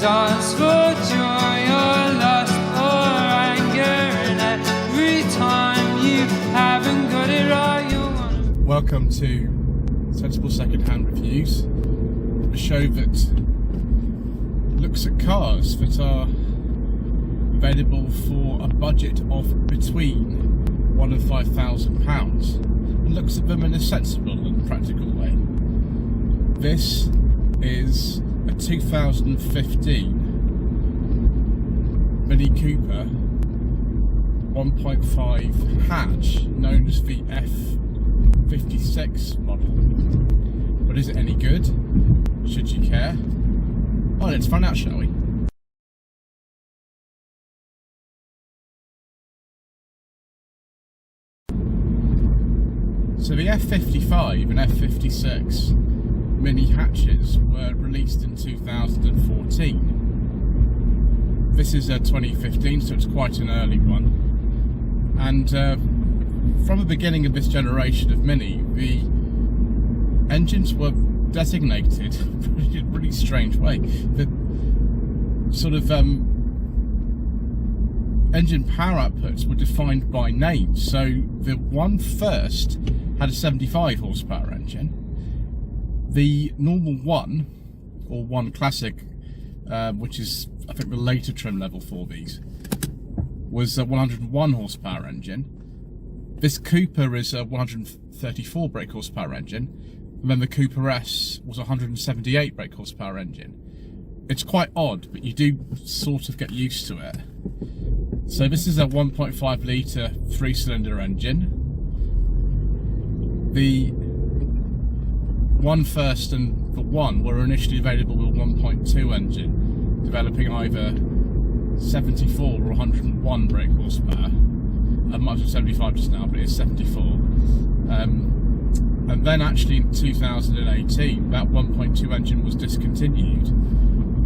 dance for joy or lust or anger, and every time you haven't got it right, you want. Welcome to Sensible Secondhand Reviews, a show that looks at cars that are available for a budget of between £1,000 and £5,000 and looks at them in a sensible and practical way. This is a 2015 Mini Cooper 1.5 hatch, known as the F56 model. But is it any good? Should you care? Oh, let's find out, shall we? So the F55 and F56 mini hatches were released in 2014. This is 2015, so it's quite an early one. And from the beginning of this generation of Mini, the engines were designated in a really strange way. The sort of engine power outputs were defined by names. So the one first had a 75 horsepower engine. The normal one, or one classic, which is I think the later trim level for these, was a 101 horsepower engine. This Cooper is a 134 brake horsepower engine, and then the Cooper S was a 178 brake horsepower engine. It's quite odd, but you do sort of get used to it. So this is a 1.5 litre 3-cylinder engine. The one first and the one were initially available with a 1.2 engine, developing either 74 or 101 brake horsepower. I might have 75 just now, but it's 74. And then actually in 2018, that 1.2 engine was discontinued,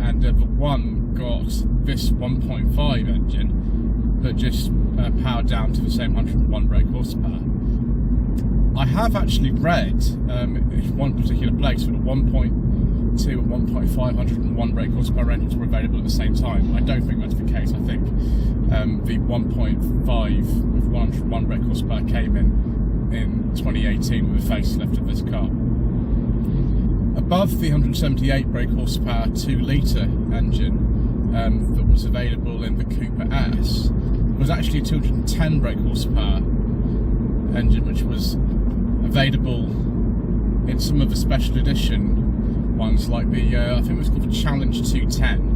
and the one got this 1.5 engine that just powered down to the same 101 brake horsepower. I have actually read in one particular place that a 1.2 and 1.5 101 brake horsepower engines were available at the same time. I don't think that's the case. I think the 1.5 with 101 brake horsepower came in 2018 with a facelift of this car. Above the 178 brake horsepower 2-litre engine that was available in the Cooper S was actually a 210 brake horsepower engine, which was available in some of the special edition ones, like the I think it was called the Challenge 210.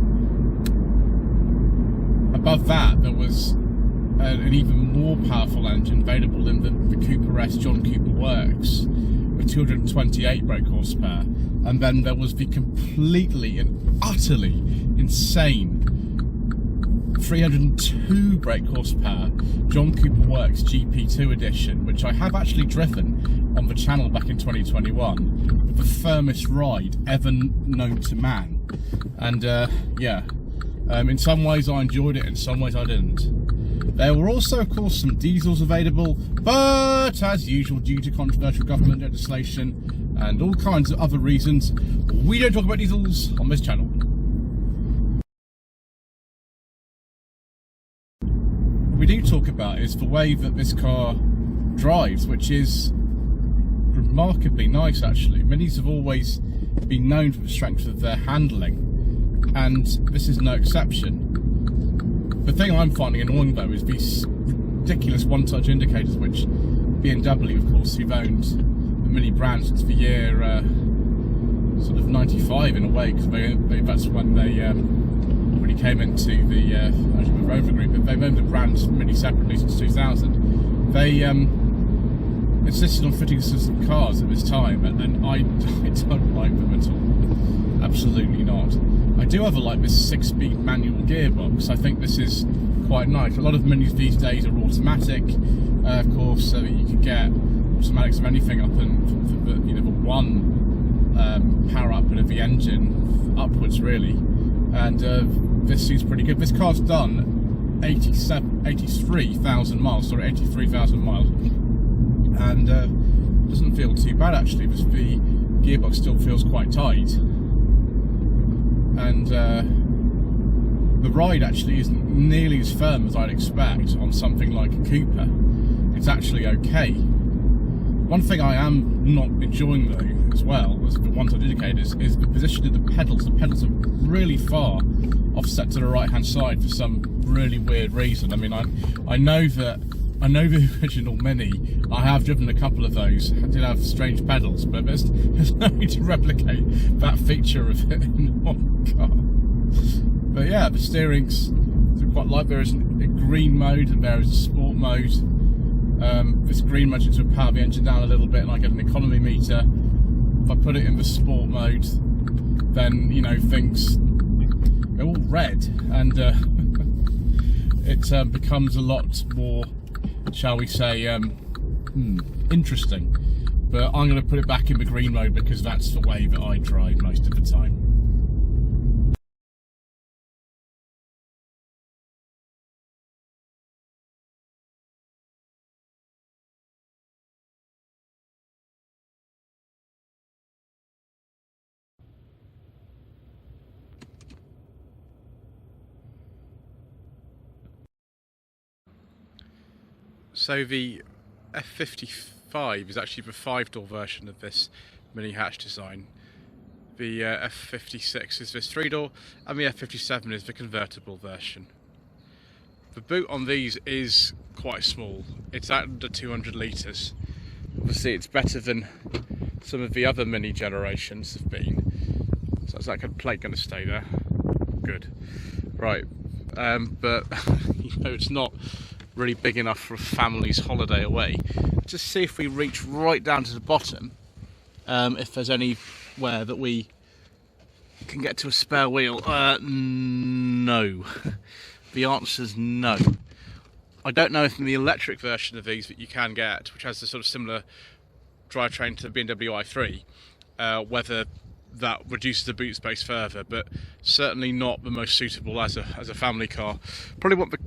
Above that, there was an even more powerful engine available in the Cooper S John Cooper Works with 228 brake horsepower, and then there was the completely and utterly insane 302 brake horsepower John Cooper Works GP2 edition, which I have actually driven on the channel back in 2021 with the firmest ride ever known to man. And in some ways I enjoyed it, in some ways I didn't. There were also, of course, some diesels available, but as usual, due to controversial government legislation and all kinds of other reasons, we don't talk about diesels on this channel. What we do talk about is the way that this car drives, which is remarkably nice, actually. Minis have always been known for the strength of their handling, and this is no exception. The thing I'm finding annoying, though, is these ridiculous one-touch indicators, which BMW, of course, who've owned the Mini brand since the year sort of 95 in a way, because that's when they really came into the Rover Group, but they've owned the brand Mini separately since 2000. They insisted on fitting system cars at this time, and I don't like them at all. Absolutely not. I do ever like this 6-speed manual gearbox. I think this is quite nice. A lot of Minis these days are automatic, of course, so that you can get automatics of anything up and the one power output of the engine upwards, really. And this seems pretty good. This car's done 83,000 miles, sorry, 83,000 miles, and doesn't feel too bad actually, because the gearbox still feels quite tight. And the ride actually isn't nearly as firm as I'd expect on something like a Cooper. It's actually okay. One thing I am not enjoying though, as well, as the ones I've indicated, is the position of the pedals. The pedals are really far offset to the right hand side for some really weird reason. I mean, I know the original Mini. I have driven a couple of those. I did have strange pedals, but there's no way to replicate that feature of it in one car. But yeah, the steering's quite light. There is a green mode and there is a sport mode. This green mode to power the engine down a little bit, and I get an economy meter. If I put it in the sport mode, then you know things go all red, and it becomes a lot more, shall we say, interesting. But I'm going to put it back in the green mode because that's the way that I drive most of the time. So the F55 is actually the 5-door version of this mini hatch design. The F56 is this 3-door, and the F57 is the convertible version. The boot on these is quite small. It's under 200 litres. Obviously it's better than some of the other mini generations have been. So is that plate going to stay there? Good. Right. But you know, it's not really big enough for a family's holiday away. Just see if we reach right down to the bottom, if there's anywhere that we can get to a spare wheel. No. The answer's no. I don't know if in the electric version of these that you can get, which has the sort of similar drivetrain to the BMW i3, whether that reduces the boot space further, but certainly not the most suitable as a family car. Probably want the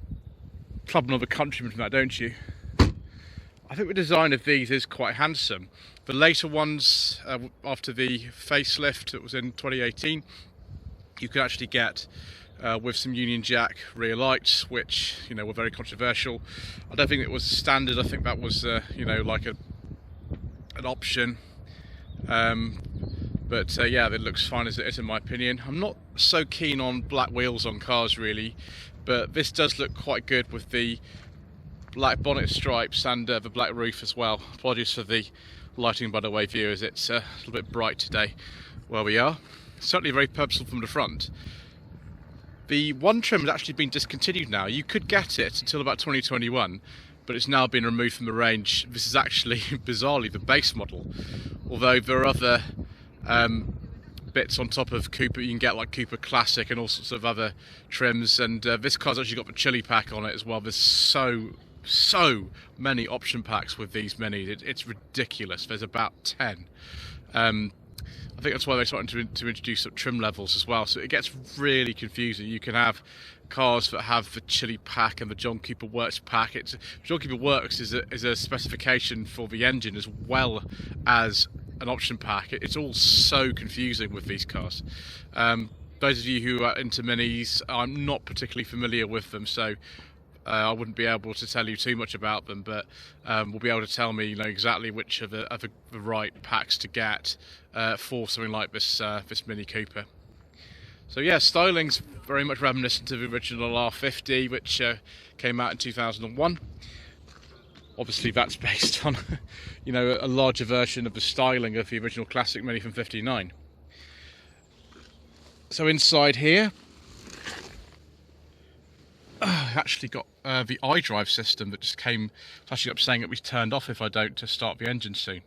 Club and other countrymen from that, don't you? I think the design of these is quite handsome. The later ones, after the facelift that was in 2018, you could actually get with some Union Jack rear lights, which you know were very controversial. I don't think it was standard. I think that was you know, like an option. But yeah, it looks fine as it is in my opinion. I'm not so keen on black wheels on cars really, but this does look quite good with the black bonnet stripes and the black roof as well. Apologies for the lighting, by the way, viewers. It's a little bit bright today where we are. Certainly very purposeful from the front. The one trim has actually been discontinued now. You could get it until about 2021, but it's now been removed from the range. This is actually, bizarrely, the base model. Although there are other bits on top of Cooper. You can get like Cooper Classic and all sorts of other trims, and this car's actually got the chili pack on it as well. There's so many option packs with these minis. It's ridiculous. There's about 10. I think that's why they're starting to introduce some trim levels as well, so it gets really confusing. You can have cars that have the chili pack and the John Cooper Works pack. John Cooper Works is a specification for the engine as well as an option pack. It's all so confusing with these cars. Those of you who are into minis, I'm not particularly familiar with them, so I wouldn't be able to tell you too much about them, but will be able to tell me, you know, exactly which are the right packs to get for something like this this Mini Cooper. So yeah, styling's very much reminiscent of the original R50, which came out in 2001. Obviously, that's based on, you know, a larger version of the styling of the original classic Mini from '59. So inside here, actually got the iDrive system that just came. It's actually up saying it was turned off if I don't to start the engine soon.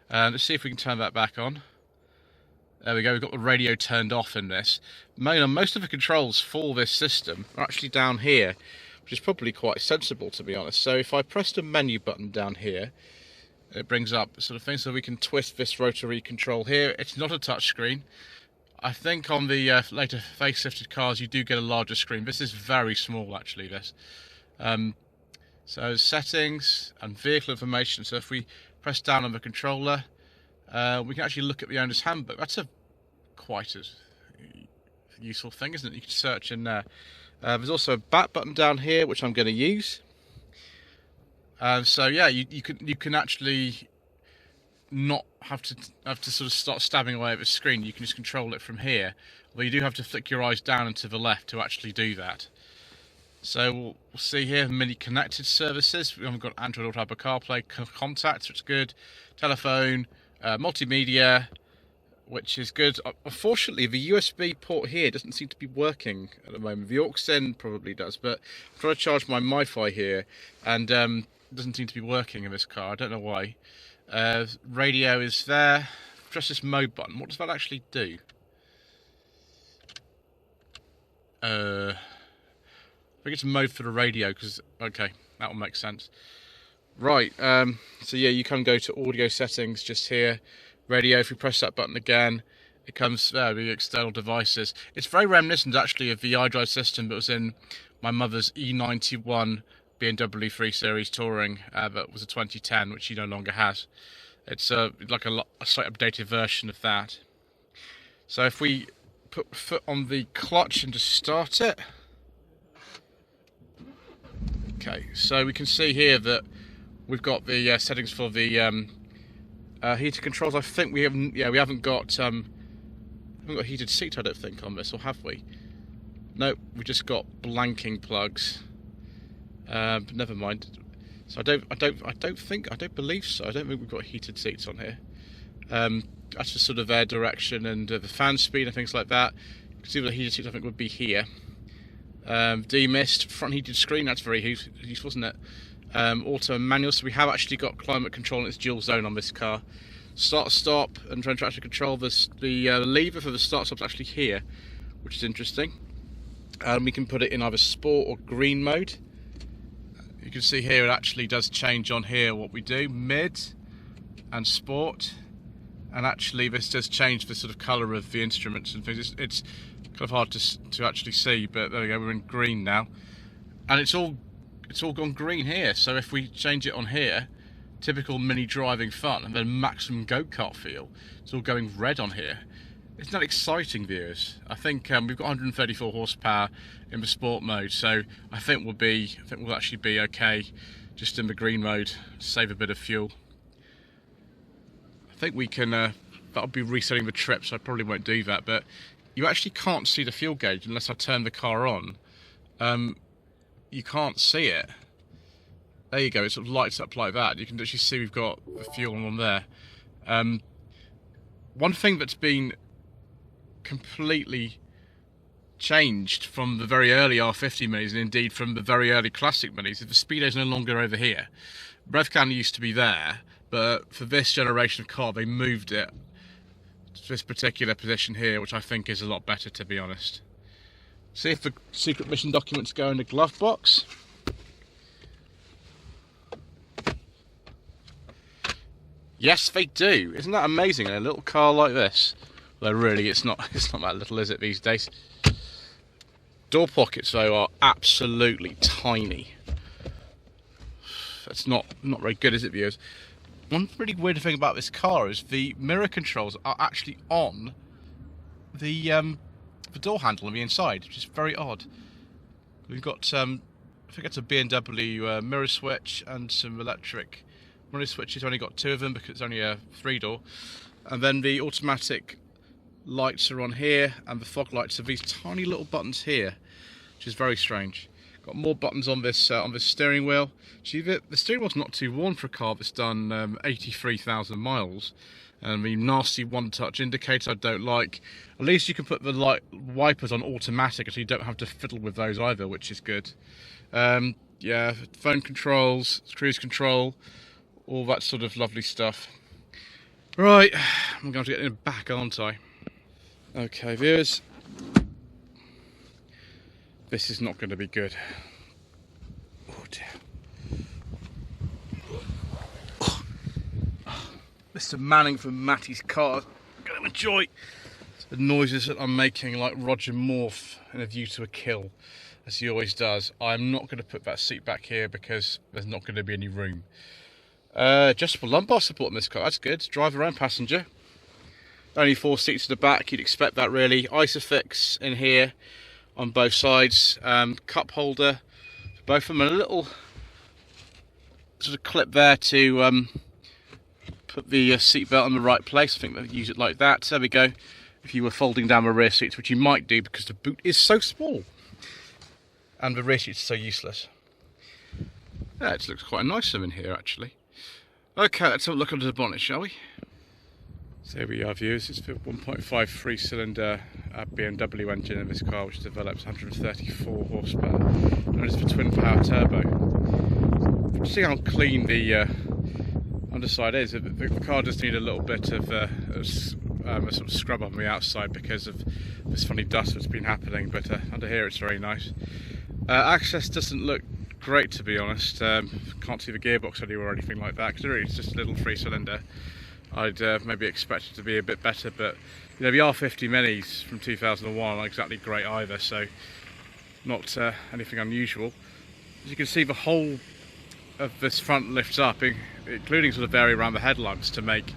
Let's see if we can turn that back on. There we go, we've got the radio turned off in this. Most of the controls for this system are actually down here, which is probably quite sensible, to be honest. So if I press the menu button down here, it brings up sort of thing, so we can twist this rotary control here. It's not a touch screen. I think on the later facelifted cars you do get a larger screen. This is very small actually, this. So settings and vehicle information. So if we press down on the controller, we can actually look at the owner's handbook. That's quite a useful thing, isn't it? You can search in there. There's also a back button down here, which I'm going to use. So yeah, you can actually not have to sort of start stabbing away at the screen. You can just control it from here. Although you do have to flick your eyes down and to the left to actually do that. So we'll see here many connected services. We haven't got Android Auto, Apple CarPlay, contacts, which is good. Telephone, multimedia, which is good. Unfortunately, the USB port here doesn't seem to be working at the moment. The aux in probably does, but I'm trying to charge my MiFi here, and it doesn't seem to be working in this car. I don't know why. Radio is there. Press this mode button. What does that actually do? I think it's mode for the radio, because okay, that will make sense. Right, so yeah, you can go to audio settings just here. Radio, if you press that button again, it comes with the external devices. It's very reminiscent actually of the iDrive system that was in my mother's E91 BMW 3 Series Touring, that was a 2010, which she no longer has. It's like a slightly updated version of that. So if we put the foot on the clutch and just start it. Okay, so we can see here that we've got the settings for the heated controls. I think we haven't. Yeah, we haven't got heated seats. I don't think on this, or have we? No, we just got blanking plugs. But never mind. So I don't believe so. I don't think we've got heated seats on here. That's just sort of air direction and the fan speed and things like that. You can see the heated seats I think would be here. Demist, front heated screen, that's very useful, isn't it? Auto and manual, so we have actually got climate control and it's dual zone on this car. Start, stop, and trying to actually control this, the lever for the start stop's actually here, which is interesting. We can put it in either sport or green mode. You can see here it actually does change on here what we do, mid and sport, and actually this does change the sort of colour of the instruments and things. It's kind of hard to actually see, but there we go, we're in green now, and it's all gone green here. So if we change it on here, typical mini driving fun, and then maximum go-kart feel, it's all going red on here. Isn't that exciting, viewers? I think we've got 134 horsepower in the sport mode, so I think we'll actually be okay just in the green mode to save a bit of fuel. I think we can. That'll be resetting the trip, so I probably won't do that. But you actually can't see the fuel gauge unless I turn the car on. You can't see it. There you go. It sort of lights up like that. You can actually see we've got the fuel on there. One thing that's been completely changed from the very early R50 minis, and indeed from the very early classic minis, is the speedo is no longer over here. Rev can used to be there, but for this generation of car they moved it to this particular position here, which I think is a lot better, to be honest. See if the secret mission documents go in the glove box. Yes, they do. Isn't that amazing? In a little car like this. Though really, it's not that little, is it, these days? Door pockets, though, are absolutely tiny. That's not very good, is it, viewers? One really weird thing about this car is the mirror controls are actually on the door handle on the inside, which is very odd. We've got, I think it's a BMW mirror switch and some electric mirror switches. Only got two of them because it's only a 3-door. And then the automatic lights are on here, and the fog lights are these tiny little buttons here, which is very strange. Got more buttons on this steering wheel. See, the steering wheel's not too worn for a car that's done 83,000 miles. And the nasty one-touch indicator I don't like. At least you can put the light wipers on automatic, so you don't have to fiddle with those either, which is good. Yeah, phone controls, cruise control, all that sort of lovely stuff. Right, I'm going to get in the back, aren't I? Okay, viewers, this is not going to be good. Oh dear. Oh. Mr. Manning from Matty's car, going to enjoy the noises that I'm making like Roger Morph in A View to a Kill, as he always does. I'm not going to put that seat back here because there's not going to be any room. Adjustable lumbar support in this car, that's good. Drive around passenger. Only 4 seats at the back, you'd expect that really. Isofix in here on both sides. Cup holder for both of them, and a little sort of clip there to put the seatbelt in the right place. I think they'll use it like that. There we go. If you were folding down the rear seats, which you might do because the boot is so small and the rear seats are so useless. Yeah, it looks quite nice in here actually. Okay, let's have a look under the bonnet, shall we? So here we are, viewers. It's the 1.5 3-cylinder BMW engine in this car, which develops 134 horsepower. And it's the twin power turbo. See how clean the underside is. The car does need a little bit of a sort of scrub on the outside because of this funny dust that's been happening, but under here it's very nice. Access doesn't look great, to be honest. Can't see the gearbox anywhere or anything like that, because it's just a little 3-cylinder. I'd maybe expect it to be a bit better, but you know, the R50 Minis from 2001 aren't exactly great either, so not anything unusual. As you can see, the whole of this front lifts up, including sort of area around the headlamps, to make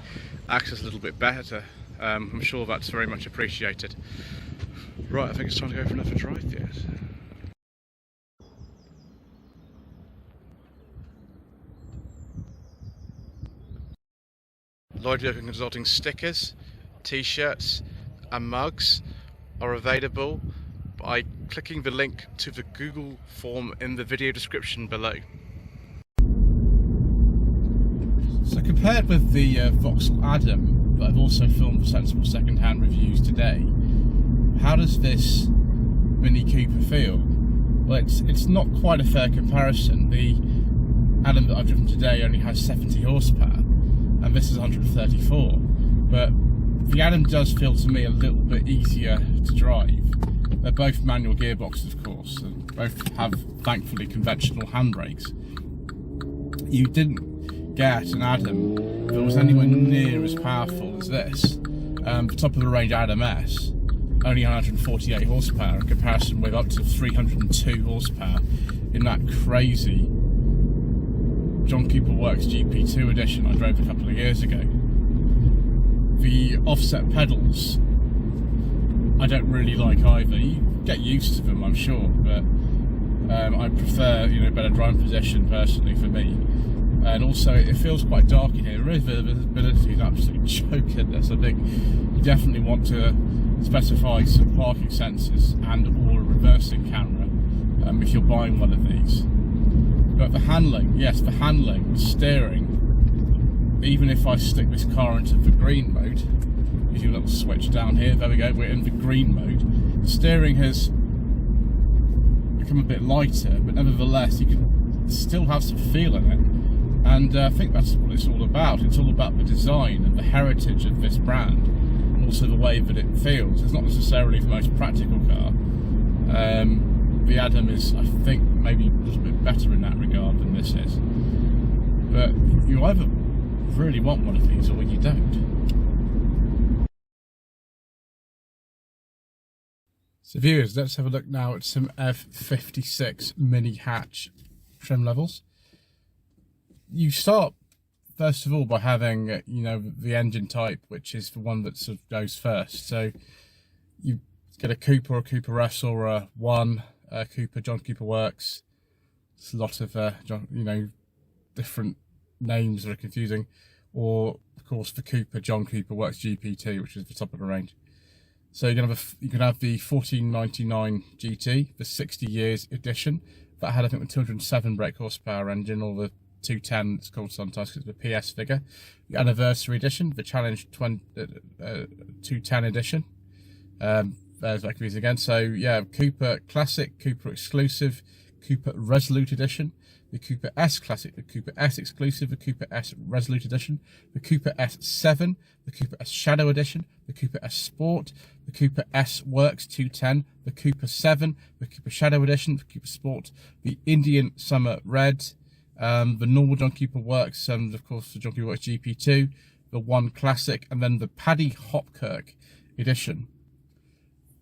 access a little bit better. I'm sure that's very much appreciated. Right, I think it's time to go for another drive, yes. Lloyd Vehicle Consulting stickers, t-shirts and mugs are available by clicking the link to the Google form in the video description below. So compared with the Vauxhall Adam that I've also filmed for Sensible Secondhand Reviews today, how does this Mini Cooper feel? Well, it's not quite a fair comparison. The Adam that I've driven today only has 70 horsepower and this is 134, but the Adam does feel to me a little bit easier to drive. They're both manual gearboxes, of course, and both have thankfully conventional handbrakes. You didn't get an Adam that was anywhere near as powerful as this. The top of the range Adam S only 148 horsepower in comparison with up to 302 horsepower in that crazy John Cooper Works GP2 edition I drove a couple of years ago. The offset pedals I don't really like either. You get used to them, I'm sure, but I prefer, you know, better driving position personally for me. And also it feels quite dark in here. The visibility is absolutely choking this. I think you definitely want to specify some parking sensors and or a reversing camera if you're buying one of these. But the handling, yes, the handling, the steering, even if I stick this car into the green mode, using a little switch down here, there we go, we're in the green mode, the steering has become a bit lighter, but nevertheless you can still have some feel in it, and I think that's what it's all about. It's all about the design and the heritage of this brand, and also the way that it feels. It's not necessarily the most practical car. The Adam is, I think, maybe a little bit better in that regard than this is. But you either really want one of these or you don't. So viewers, let's have a look now at some F56 mini hatch trim levels. You start first of all by having, you know, the engine type, which is the one that sort of goes first. So you get a Cooper or a Cooper S or a 1. Cooper, John Cooper Works. It's a lot of you know, different names that are confusing. Or of course the Cooper, John Cooper Works GP2, which is the top of the range. So you can have the 1499 GT, the 60 years edition. That had, I think, the 207 brake horsepower engine, or the 210 it's called sometimes because it's the PS figure. The anniversary edition, the Challenge 210 edition. There's that confusing again. So yeah, Cooper Classic, Cooper Exclusive, Cooper Resolute Edition, the Cooper S Classic, the Cooper S Exclusive, the Cooper S Resolute Edition, the Cooper S7, the Cooper S Shadow Edition, the Cooper S Sport, the Cooper S Works 210, the Cooper 7, the Cooper Shadow Edition, the Cooper Sport, the Indian Summer Red, the normal John Cooper Works, and of course the John Cooper Works GP2, the 1 Classic, and then the Paddy Hopkirk Edition.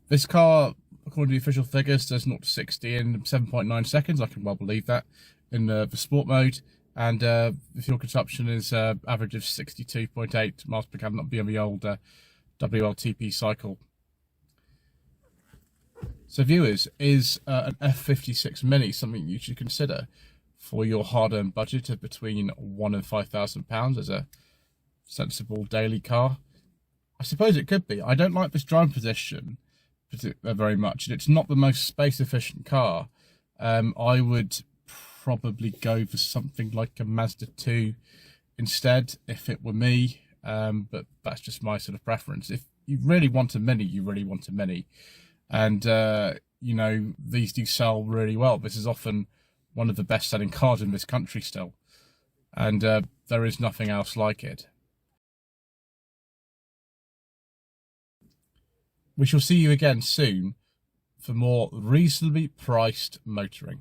This car, according to the official figures, does 0 to 60 in 7.9 seconds. I can well believe that in the sport mode. And the fuel consumption is average of 62.8 miles per gallon. That'll be on the old WLTP cycle. So viewers, is an F56 Mini something you should consider for your hard-earned budget of between £1,000 and £5,000 as a sensible daily car? I suppose it could be. I don't like this driving position very much, and it's not the most space-efficient car. I would probably go for something like a Mazda 2 instead, if it were me, but that's just my sort of preference. If you really want a Mini, you really want a Mini. And, you know, these do sell really well. This is often one of the best-selling cars in this country still. And there is nothing else like it. We shall see you again soon for more reasonably priced motoring.